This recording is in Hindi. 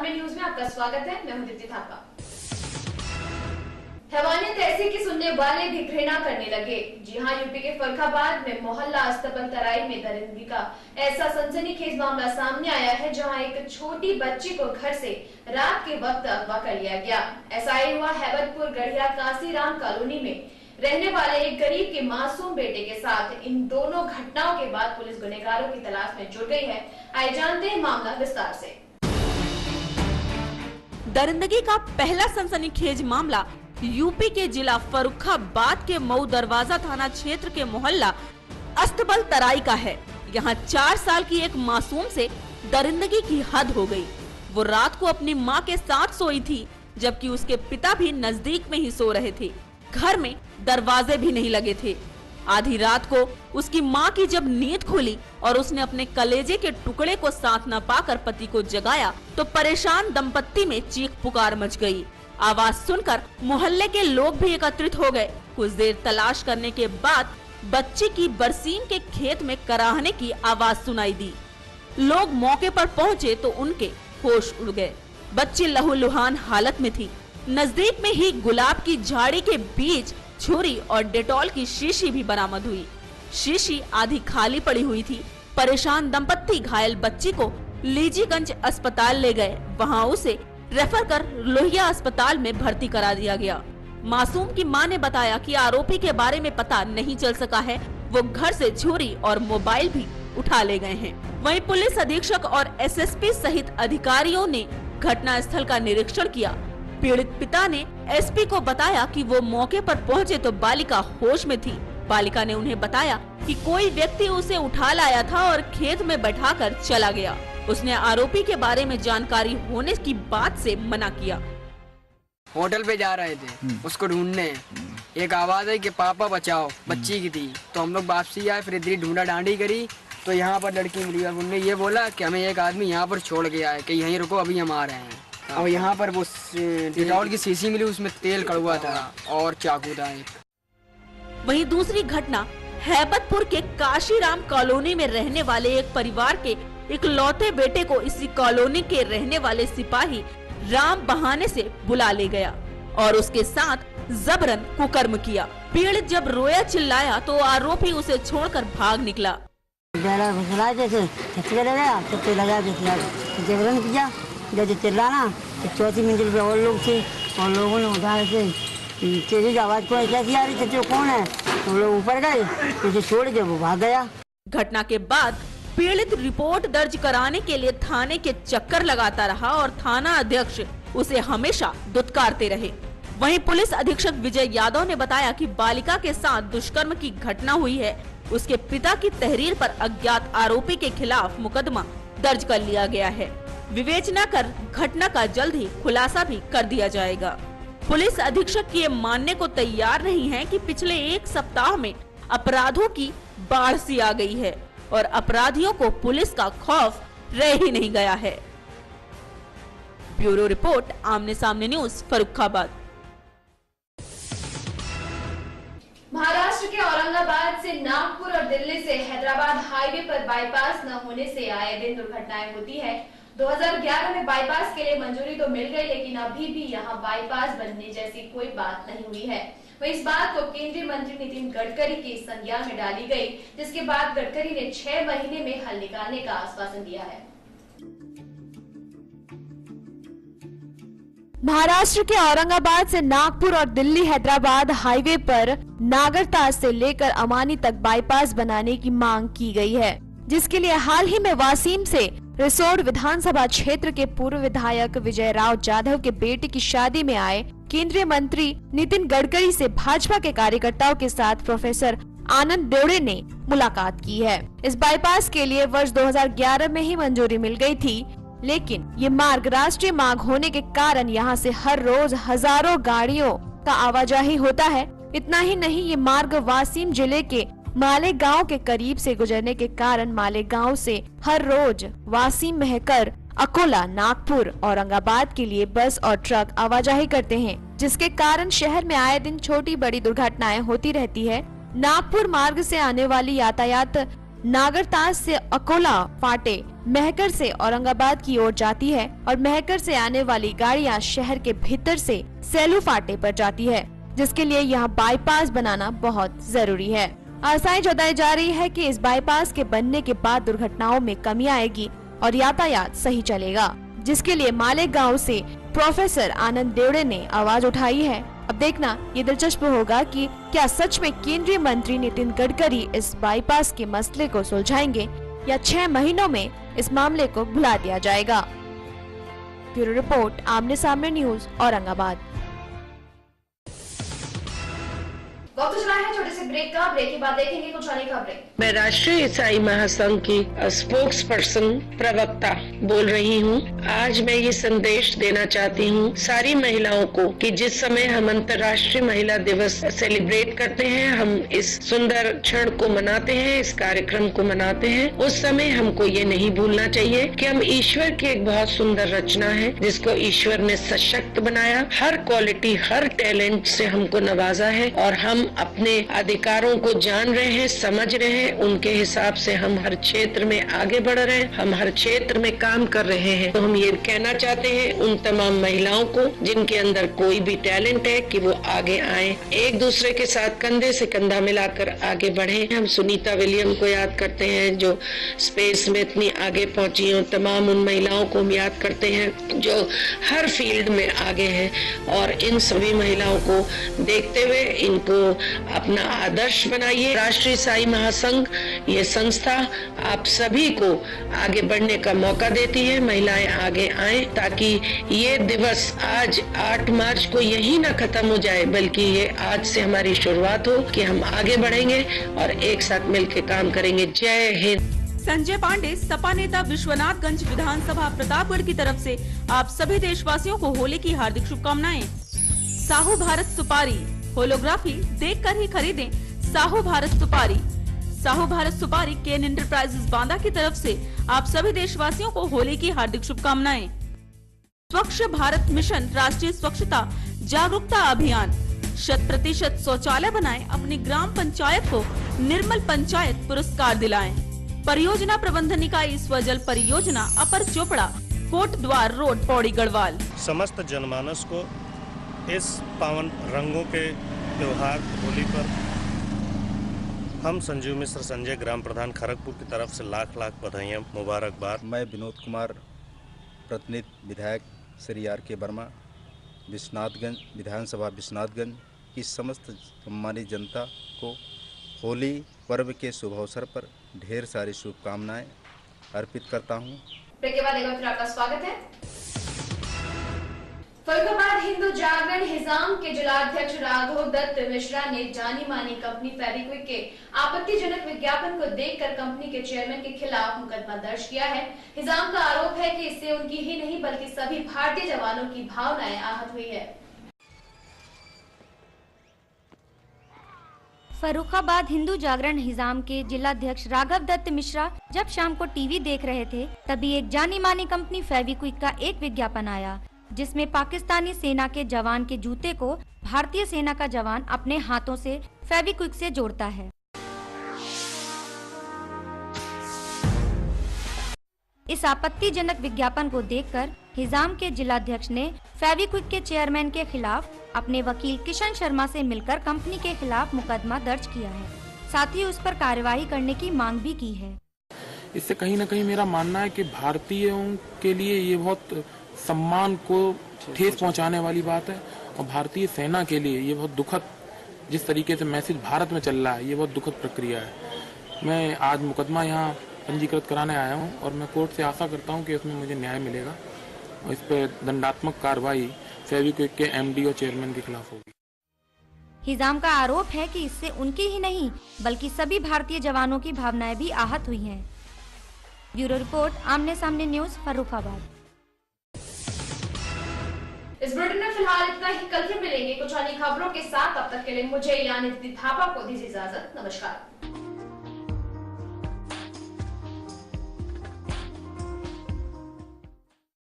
सामने न्यूज में आपका स्वागत है। मैं हूं दीप्ति थापा। हैवानियत ऐसी कि सुनने वाले भी घृणा करने लगे। जी हां, यूपी के फर्रुखाबाद में मोहल्ला अस्तबल तराई में दरिंदगी का ऐसा सनसनीखेज मामला सामने आया है, जहां एक छोटी बच्ची को घर से रात के वक्त अगवा कर लिया गया। ऐसा हुआ हैबतपुर गढ़िया कांसीराम कॉलोनी में रहने वाले एक गरीब के मासूम बेटे के साथ। इन दोनों घटनाओं के बाद पुलिस गुनहगारों की तलाश में जुट गई है। आइए जानते हैं मामला विस्तार से। दरिंदगी का पहला सनसनीखेज मामला यूपी के जिला फर्रुखाबाद के मऊ दरवाजा थाना क्षेत्र के मोहल्ला अस्तबल तराई का है। यहाँ 4 साल की एक मासूम से दरिंदगी की हद हो गई। वो रात को अपनी माँ के साथ सोई थी, जबकि उसके पिता भी नजदीक में ही सो रहे थे। घर में दरवाजे भी नहीं लगे थे। आधी रात को उसकी माँ की जब नींद खुली और उसने अपने कलेजे के टुकड़े को साथ न पाकर पति को जगाया, तो परेशान दंपत्ति में चीख पुकार मच गई। आवाज सुनकर मोहल्ले के लोग भी एकत्रित हो गए। कुछ देर तलाश करने के बाद बच्ची की बरसीन के खेत में कराहने की आवाज सुनाई दी। लोग मौके पर पहुंचे तो उनके होश उड़ गए। बच्ची लहूलुहान हालत में थी। नजदीक में ही गुलाब की झाड़ी के बीच छुरी और डेटॉल की शीशी भी बरामद हुई। शीशी आधी खाली पड़ी हुई थी। परेशान दंपत्ति घायल बच्ची को लीजीगंज अस्पताल ले गए। वहां उसे रेफर कर लोहिया अस्पताल में भर्ती करा दिया गया। मासूम की मां ने बताया कि आरोपी के बारे में पता नहीं चल सका है। वो घर से छुरी और मोबाइल भी उठा ले गए हैं। वहीं पुलिस अधीक्षक और एसएसपी सहित अधिकारियों ने घटना स्थल का निरीक्षण किया। पीड़ित पिता ने एसपी को बताया कि वो मौके पर पहुंचे तो बालिका होश में थी। बालिका ने उन्हें बताया कि कोई व्यक्ति उसे उठा लाया था और खेत में बैठाकर चला गया। उसने आरोपी के बारे में जानकारी होने की बात से मना किया। होटल पे जा रहे थे उसको ढूंढने, एक आवाज आई कि पापा बचाओ, बच्ची की थी। तो हम लोग वापसी आए, फिर इधर ढूंढा डांडी करी तो यहाँ पर लड़की मिली। और उन्होंने ये बोला कि हमें एक आदमी यहाँ पर छोड़ के आए कि यहीं रुको, अभी हम आ रहे हैं। और यहाँ पर वो डेटॉल की शीशी मिली, उसमें तेल कड़वा था और चाकू था एक। वहीं दूसरी घटना हैबतपुर के काशीराम कॉलोनी में रहने वाले एक परिवार के इकलौते बेटे को इसी कॉलोनी के रहने वाले सिपाही राम बहाने से बुला ले गया और उसके साथ जबरन कुकर्म किया। पीड़ित जब रोया चिल्लाया तो आरोपी उसे छोड़कर भाग निकला। जबरन किया, जब चिल्लाना तो चौथी मंजिल पे और लोग थे और लोगों ने उधर से तेरी आवाज को कैसी आ रही थी, जो कौन है, तो लोग ऊपर गए, उसे छोड़ के वो भाग गया। घटना के बाद पीड़ित रिपोर्ट दर्ज कराने के लिए थाने के चक्कर लगाता रहा और थाना अध्यक्ष उसे हमेशा दुत्कारते रहे। वहीं पुलिस अधीक्षक विजय यादव ने बताया कि बालिका के साथ दुष्कर्म की घटना हुई है। उसके पिता की तहरीर पर अज्ञात आरोपी के खिलाफ मुकदमा दर्ज कर लिया गया है। विवेचना कर घटना का जल्द ही खुलासा भी कर दिया जाएगा। पुलिस अधीक्षक ये मानने को तैयार नहीं है कि पिछले 1 सप्ताह में अपराधों की बाढ़ सी आ गई है और अपराधियों को पुलिस का खौफ रह ही नहीं गया है। ब्यूरो रिपोर्ट, आमने सामने न्यूज, फर्रुखाबाद। महाराष्ट्र के औरंगाबाद से नागपुर और दिल्ली से हैदराबाद हाईवे पर बाईपास न होने से आए दिन दुर्घटनाएं होती है। 2011 में बाईपास के लिए मंजूरी तो मिल गई, लेकिन अभी भी यहां बाईपास बनने जैसी कोई बात नहीं हुई है। वहीं इस बात को केंद्रीय मंत्री नितिन गडकरी की संज्ञान में डाली गई, जिसके बाद गडकरी ने 6 महीने में हल निकालने का आश्वासन दिया है। महाराष्ट्र के औरंगाबाद से नागपुर और दिल्ली हैदराबाद हाईवे पर नागरताज से लेकर अमानी तक बाईपास बनाने की मांग की गई है, जिसके लिए हाल ही में वासीम से रिसोड विधानसभा क्षेत्र के पूर्व विधायक विजय राव जाधव के बेटे की शादी में आए केंद्रीय मंत्री नितिन गडकरी से भाजपा के कार्यकर्ताओं के साथ प्रोफेसर आनंद देवड़े ने मुलाकात की है। इस बाईपास के लिए वर्ष 2011 में ही मंजूरी मिल गई थी, लेकिन ये मार्ग राष्ट्रीय मार्ग होने के कारण यहाँ से हर रोज हजारों गाड़ियों का आवाजाही होता है। इतना ही नहीं, ये मार्ग वासीम जिले के मालेगांव के करीब से गुजरने के कारण मालेगांव से हर रोज वासीम महकर अकोला, नागपुर, औरंगाबाद के लिए बस और ट्रक आवाजाही करते हैं, जिसके कारण शहर में आए दिन छोटी बड़ी दुर्घटनाएं होती रहती है। नागपुर मार्ग से आने वाली यातायात नागरताज से अकोला फाटे महकर से औरंगाबाद की ओर जाती है और महकर से आने वाली गाड़ियां शहर के भीतर से सेलू फाटे पर जाती है, जिसके लिए यहाँ बाईपास बनाना बहुत जरूरी है। आशाएं जताई जा रही है कि इस बाईपास के बनने के बाद दुर्घटनाओं में कमी आएगी और यातायात सही चलेगा, जिसके लिए मालेगांव से प्रोफेसर आनंद देवड़े ने आवाज उठाई है। अब देखना ये दिलचस्प होगा कि क्या सच में केंद्रीय मंत्री नितिन गडकरी इस बाईपास के मसले को सुलझाएंगे या 6 महीनों में इस मामले को भुला दिया जाएगा। ब्यूरो रिपोर्ट, आमने सामने न्यूज, औरंगाबाद। वक्त चला है छोटे से ब्रेक का। ब्रेक के बाद देखेंगे कुछ अन्य खबरें। मैं राष्ट्रीय ईसाई महासंघ की स्पोक्स पर्सन प्रवक्ता बोल रही हूँ। आज मैं ये संदेश देना चाहती हूँ सारी महिलाओं को कि जिस समय हम अंतर्राष्ट्रीय महिला दिवस सेलिब्रेट करते हैं, हम इस सुंदर क्षण को मनाते हैं, इस कार्यक्रम को मनाते हैं, उस समय हमको ये नहीं भूलना चाहिए कि हम ईश्वर की एक बहुत सुंदर रचना है, जिसको ईश्वर ने सशक्त बनाया, हर क्वालिटी, हर टैलेंट से हमको नवाजा है और हम अपने अधिकारों को जान रहे हैं, समझ रहे हैं, उनके हिसाब से हम हर क्षेत्र में आगे बढ़ रहे हैं, हम हर क्षेत्र में काम कर रहे हैं। तो हम ये कहना चाहते हैं उन तमाम महिलाओं को जिनके अंदर कोई भी टैलेंट है कि वो आगे आए, एक दूसरे के साथ कंधे से कंधा मिलाकर आगे बढ़े। हम सुनीता विलियम को याद करते हैं जो स्पेस में इतनी आगे पहुंची हैं, तमाम उन महिलाओं को हम याद करते हैं जो हर फील्ड में आगे हैं, और इन सभी महिलाओं को देखते हुए इनको अपना आदर्श बनाइए। राष्ट्रीय ईसाई महासंघ ये संस्था आप सभी को आगे बढ़ने का मौका देती है। महिलाएं आगे आएं ताकि ये दिवस आज 8 मार्च को यही ना खत्म हो जाए, बल्कि ये आज से हमारी शुरुआत हो कि हम आगे बढ़ेंगे और एक साथ मिलकर काम करेंगे। जय हिंद। संजय पांडे, सपा नेता, विश्वनाथगंज विधानसभा प्रतापगढ़ की तरफ से आप सभी देशवासियों को होली की हार्दिक शुभकामनाएं। साहू भारत सुपारी होलोग्राफी देखकर ही खरीदें। साहू भारत सुपारी। साहू भारत सुपारी केन एंटरप्राइजेस बांदा की तरफ से आप सभी देशवासियों को होली की हार्दिक शुभकामनाएं। स्वच्छ भारत मिशन राष्ट्रीय स्वच्छता जागरूकता अभियान। 100% शौचालय बनाएं, अपनी ग्राम पंचायत को निर्मल पंचायत पुरस्कार दिलाएं। परियोजना प्रबंधन इकाई स्वजल परियोजना अपर चोपड़ा, कोट द्वार रोड, पौड़ी गढ़वाल। समस्त जनमानस को इस पावन रंगों के त्योहार होली पर हम संजीव मिश्र संजय, ग्राम प्रधान खड़गपुर की तरफ से लाख लाख बधाइयाँ, मुबारकबाद। मैं विनोद कुमार, प्रतिनिधि विधायक श्री आर के वर्मा, विश्वनाथगंज विधानसभा विश्वनाथगंज की समस्त सम्मानित जनता को होली पर्व के शुभ अवसर पर ढेर सारी शुभकामनाएं अर्पित करता हूं। ब्रेक के बाद एक बार फिर आपका स्वागत है। फरुखाबाद हिंदू जागरण हिजाम के जिलाध्यक्ष राघव दत्त मिश्रा ने जानी मानी कंपनी फेविक्विक के आपत्तिजनक विज्ञापन को देखकर कंपनी के चेयरमैन के खिलाफ मुकदमा दर्ज किया है। हिजाम का आरोप है कि इससे उनकी ही नहीं बल्कि सभी भारतीय जवानों की भावनाएं आहत हुई है। फरुखाबाद हिंदू जागरण हिजाम के जिलाध्यक्ष राघव दत्त मिश्रा जब शाम को टीवी देख रहे थे, तभी एक जानी मानी कंपनी फेविक्विक का एक विज्ञापन आया, जिसमें पाकिस्तानी सेना के जवान के जूते को भारतीय सेना का जवान अपने हाथों से फेविक्विक से जोड़ता है। इस आपत्तिजनक विज्ञापन को देखकर हिजाम के जिलाध्यक्ष ने फेविक्विक के चेयरमैन के खिलाफ अपने वकील किशन शर्मा से मिलकर कंपनी के खिलाफ मुकदमा दर्ज किया है। साथ ही उस पर कार्रवाई करने की मांग भी की है। इससे कहीं न कहीं मेरा मानना है कि भारतीयों के लिए ये बहुत सम्मान को ठेस पहुंचाने वाली बात है, और भारतीय सेना के लिए ये बहुत दुखद, जिस तरीके से मैसेज भारत में चल रहा है, ये बहुत दुखद प्रक्रिया है। मैं आज मुकदमा यहाँ पंजीकृत कराने आया हूँ और मैं कोर्ट से आशा करता हूँ कि इसमें मुझे न्याय मिलेगा और इस पर दंडात्मक कार्रवाई फेविक्विक के एमडी और चेयरमैन के खिलाफ होगी। हिजाम का आरोप है कि इससे उनकी ही नहीं बल्कि सभी भारतीय जवानों की भावनाएं भी आहत हुई हैं। ब्यूरो रिपोर्ट, आमने सामने न्यूज, फर्रुखाबाद। इस बुलेटिन में फिलहाल इतना ही। कल फिर मिलेंगे कुछ अन्य खबरों के साथ। तब तक के लिए मुझे यानी थापा को दीजिए इजाजत। नमस्कार।